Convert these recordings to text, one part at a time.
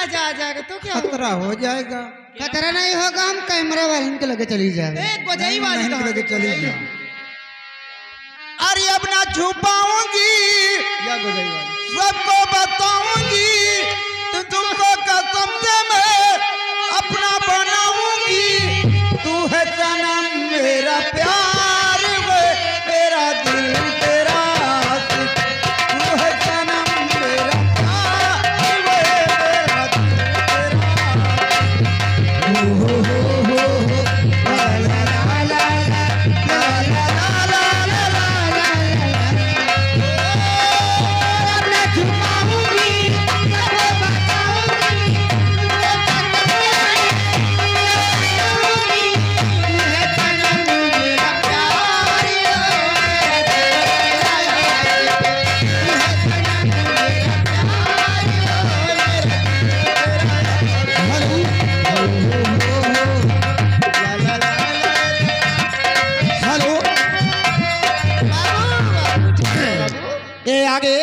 जा जाएगा तो क्या खतरा हो जाएगा। खतरा नहीं होगा, हम कैमरा वाले के लगे चली जाए। एक गोजाई वाली नहीं लगे चली जा। अरे अब ना छुपाऊंगी या गोजाई वाली सबको बताऊंगी, तो तुमको कसम से मैं अपना बनाऊंगी। तू है सनम मेरा प्यार वे मेरा दिल तेरा आशिक। तू है सनम मेरा प्यार वे मेरा दिल तेरा आशिक। ला ला ला ला ला ला ला ला ला ये आगे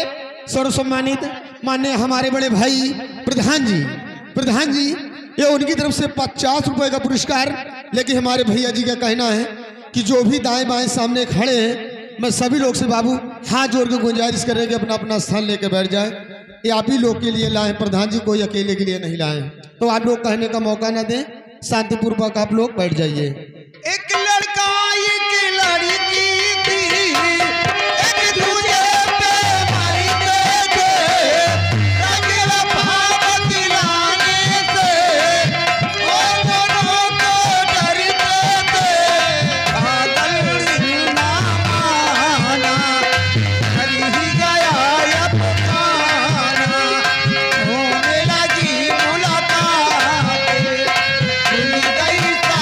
सर्व सम्मानित माननीय हमारे बड़े भाई प्रधान जी ये उनकी तरफ से 50 रुपए का पुरस्कार। लेकिन हमारे भैया जी का कहना है कि जो भी दाएं बाएं सामने खड़े हैं, मैं सभी लोग से बाबू हाथ जोड़ के गुंजाइश कर रहे कि अपना अपना स्थान लेकर बैठ जाए। ये आप ही लोग के लिए लाए प्रधान जी, कोई अकेले के लिए नहीं लाए। तो आप लोग कहने का मौका न दें, शांतिपूर्वक आप लोग बैठ जाइए। एक लड़का एक लड़की थी, एक दूजे पे मरते थे, रंगला भाव दिलाने से, और दोनों को डरते थे। बादल ना माना, कर ही गया अफसाना, होने लगी मुलाकात, भूल गई सारी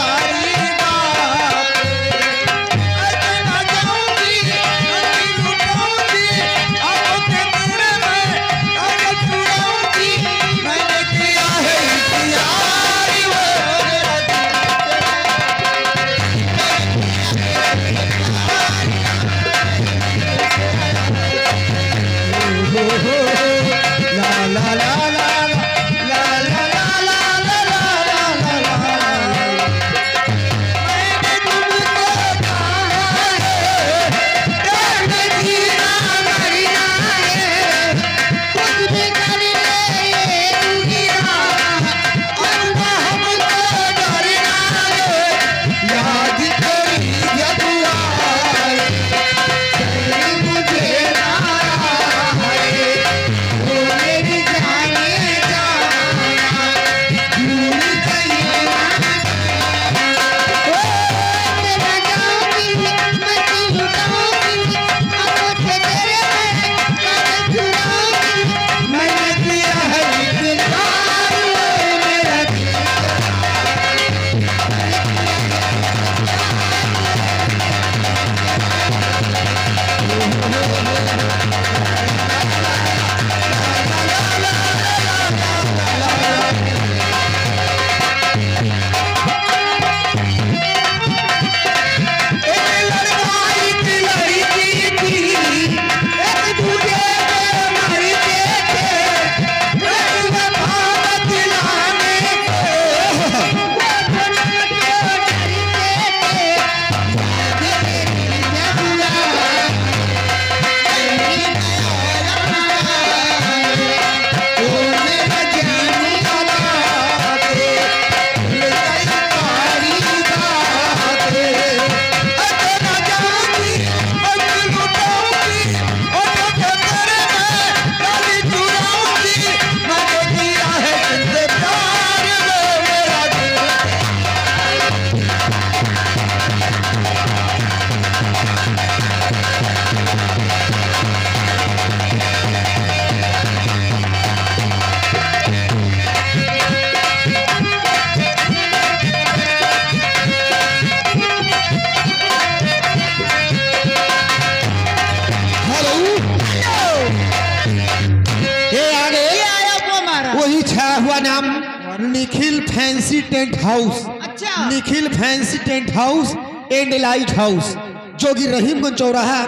निखिल फैंसी टेंट हाउस। अच्छा। Nikhil fancy tent house and light house जो कि रहीमगंज चौराहा,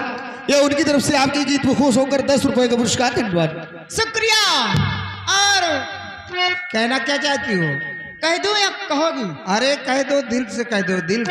ये उनकी तरफ से आपके गीत में खुश होकर 10 रुपए का पुरस्कार धन्यवाद। शुक्रिया। और कहना क्या चाहती हो? कह दूं या कहोगी? अरे कह दो, दिल से कह दो, दिल